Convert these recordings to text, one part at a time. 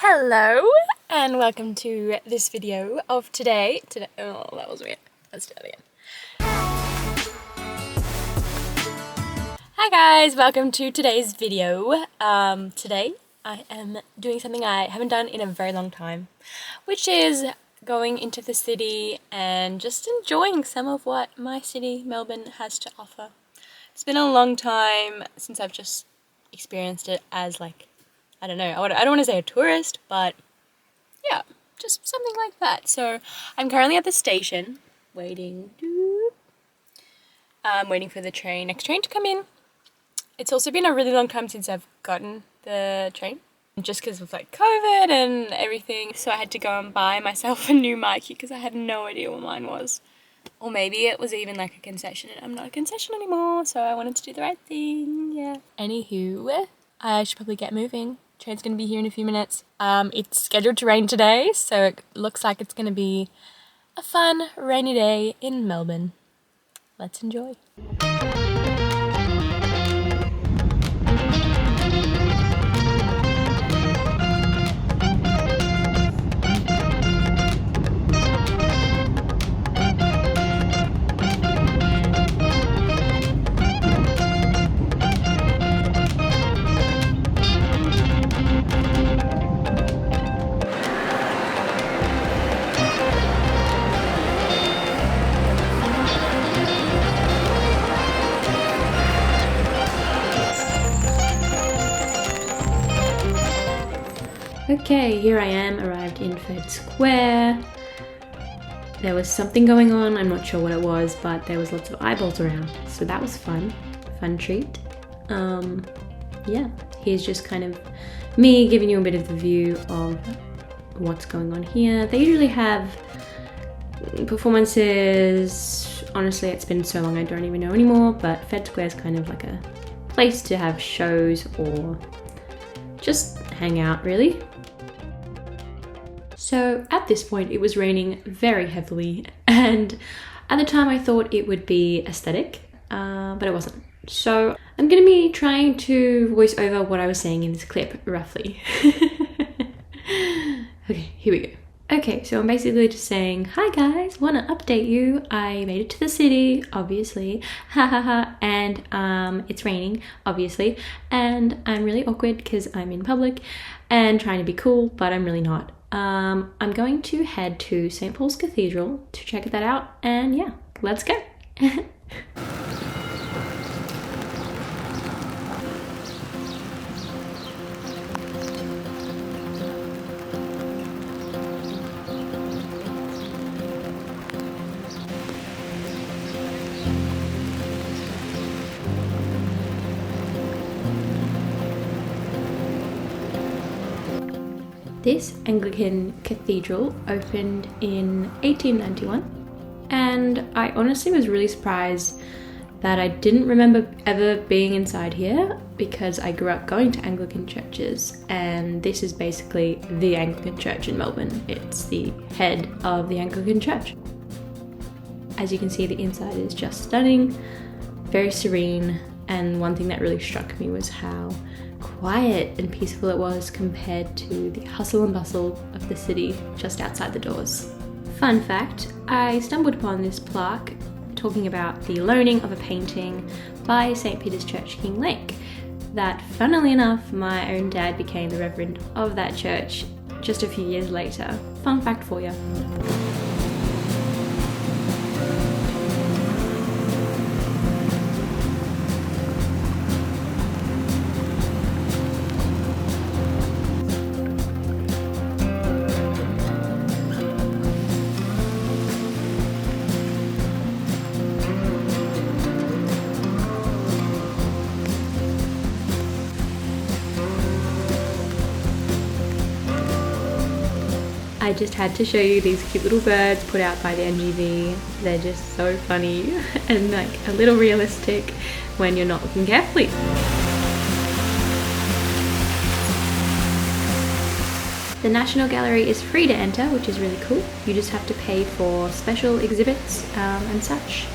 Hello and welcome to this video of today. Oh, that was weird. Let's do it again. Hi guys, welcome to today's video. Today I am doing something I haven't done in a very long time, which is going into the city and just enjoying some of what my city, Melbourne, has to offer. It's been a long time since I've just experienced it as I don't know, I don't want to say a tourist, but yeah, just something like that. So I'm currently at the station waiting for the next train to come in. It's also been a really long time since I've gotten the train, just because of COVID and everything. So I had to go and buy myself a new mic because I had no idea what mine was. Or maybe it was even a concession and I'm not a concession anymore, so I wanted to do the right thing, yeah. Anywho, I should probably get moving. Train's gonna be here in a few minutes. It's scheduled to rain today, so it looks like it's gonna be a fun rainy day in Melbourne. Let's enjoy. Okay, here I am, arrived in Fed Square. There was something going on, I'm not sure what it was, but there was lots of eyeballs around, so that was fun treat. Yeah, here's just kind of me giving you a bit of the view of what's going on here. They usually have performances. Honestly, it's been so long I don't even know anymore, but Fed Square is kind of like a place to have shows or just hang out, really. So at this point it was raining very heavily, and at the time I thought it would be aesthetic, but it wasn't. So I'm gonna be trying to voice over what I was saying in this clip, roughly. Okay, here we go. Okay, so I'm basically just saying, hi guys, wanna update you. I made it to the city, obviously, and it's raining, obviously, and I'm really awkward because I'm in public and trying to be cool, but I'm really not. I'm going to head to St. Paul's Cathedral to check that out, and yeah, let's go. This Anglican Cathedral opened in 1891, and I honestly was really surprised that I didn't remember ever being inside here because I grew up going to Anglican churches, and this is basically the Anglican church in Melbourne. It's the head of the Anglican church. As you can see, the inside is just stunning, very serene, and one thing that really struck me was how quiet and peaceful it was compared to the hustle and bustle of the city just outside the doors. Fun fact, I stumbled upon this plaque talking about the loaning of a painting by St. Peter's Church, Kinglake, that funnily enough my own dad became the reverend of that church just a few years later. Fun fact for you. I just had to show you these cute little birds put out by the NGV. They're just so funny and a little realistic when you're not looking carefully. The National Gallery is free to enter, which is really cool. You just have to pay for special exhibits and such.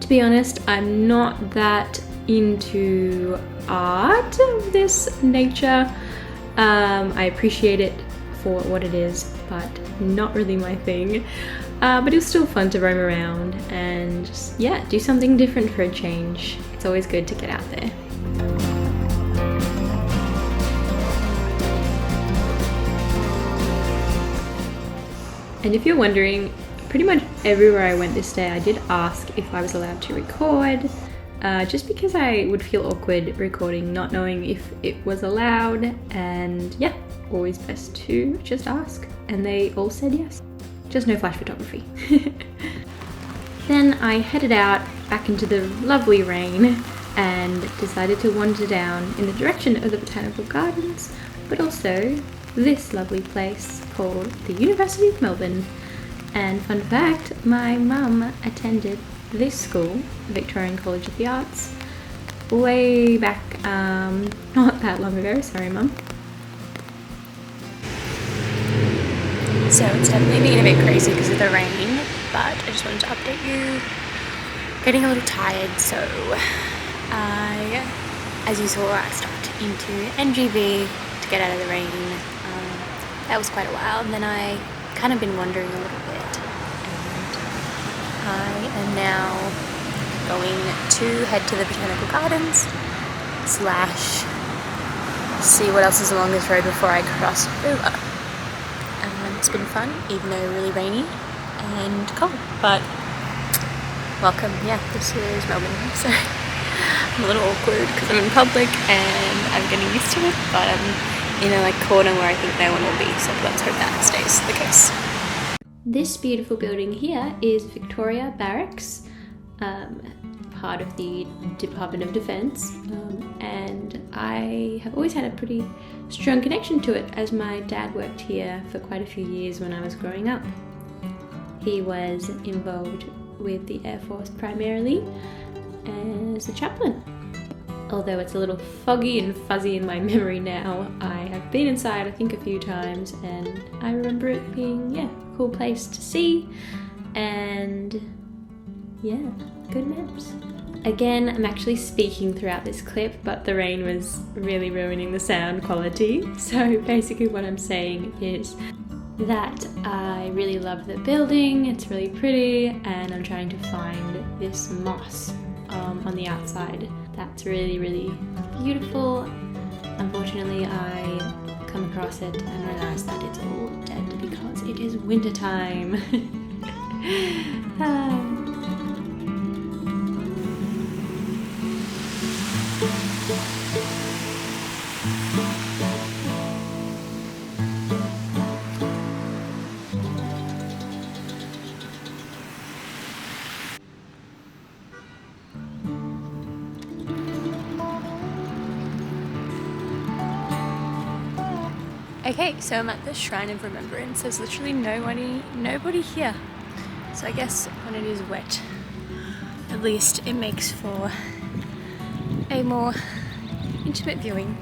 To be honest, I'm not that into art of this nature. I appreciate it for what it is, but not really my thing. But it was still fun to roam around and just, yeah, do something different for a change. It's always good to get out there. And if you're wondering, pretty much everywhere I went this day I did ask if I was allowed to record, just because I would feel awkward recording not knowing if it was allowed, and yeah, always best to just ask. And they all said yes, just no flash photography. Then I headed out back into the lovely rain and decided to wander down in the direction of the Botanical Gardens, but also this lovely place called the University of Melbourne. And fun fact, my mum attended this school, Victorian College of the Arts, way back, not that long ago, sorry mum. So it's definitely been a bit crazy because of the rain, but I just wanted to update you. Getting a little tired, so as you saw, I stopped into NGV to get out of the rain. That was quite a while, and then I kind of been wandering a little bit, and I am now going to head to the Botanical Gardens / see what else is along this road before I cross over. It's been fun, even though really rainy and cold, but welcome. Yeah, this is Melbourne, so I'm a little awkward because I'm in public and I'm getting used to it, but I'm in a corner where I think no one will be, so let's hope that stays the case. This beautiful building here is Victoria Barracks, part of the Department of Defence, and I have always had a pretty strong connection to it as my dad worked here for quite a few years when I was growing up. He was involved with the Air Force primarily as a chaplain. Although it's a little foggy and fuzzy in my memory now, I have been inside I think a few times, and I remember it being, yeah, a cool place to see, and yeah, good maps. Again, I'm actually speaking throughout this clip, but the rain was really ruining the sound quality. So basically what I'm saying is that I really love the building, it's really pretty, and I'm trying to find this moss on the outside that's really, really beautiful. Unfortunately, I come across it and realize that it's all dead because it is winter time. Okay, so I'm at the Shrine of Remembrance. There's literally nobody here. So I guess when it is wet, at least it makes for a more intimate viewing.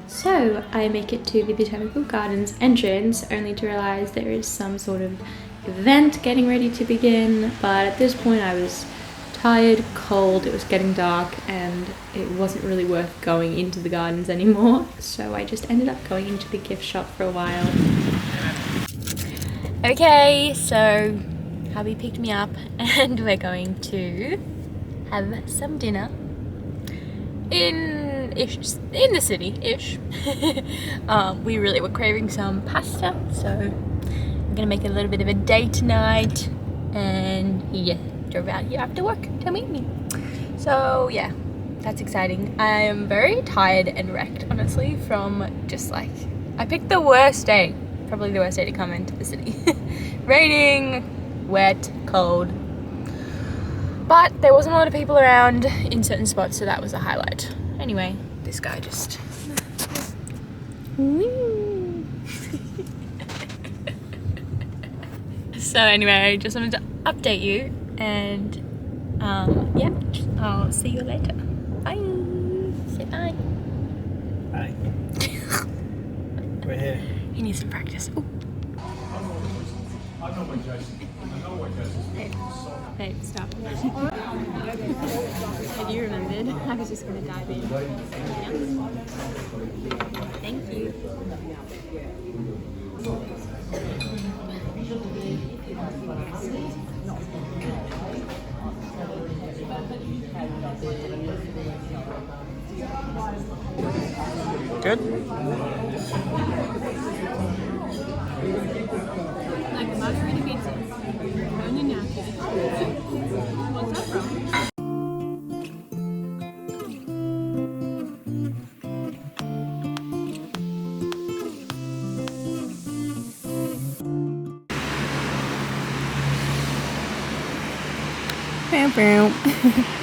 So I make it to the Botanical Gardens entrance only to realise there is some sort of event getting ready to begin, but at this point I was tired, cold, it was getting dark, and it wasn't really worth going into the gardens anymore, so I just ended up going into the gift shop for a while. Okay, so hubby picked me up and we're going to have some dinner in the city-ish. We really were craving some pasta, so I'm gonna make it a little bit of a day tonight, and he drove out here after work to meet me. So yeah, that's exciting. I am very tired and wrecked, honestly, from just like, I picked the worst day, probably the worst day to come into the city. Raining, wet, cold, but there wasn't a lot of people around in certain spots, so that was a highlight. Anyway, this guy just So anyway, I just wanted to update you, and yeah, I'll see you later. Bye. Say bye. Bye. We're here. He needs some practice. Ooh. Hey, stop. Have you remembered? I was just going to dive in. Yeah. Thank you. Good? Like a margarita pizza. On your napkin. What's that from? Bow bow.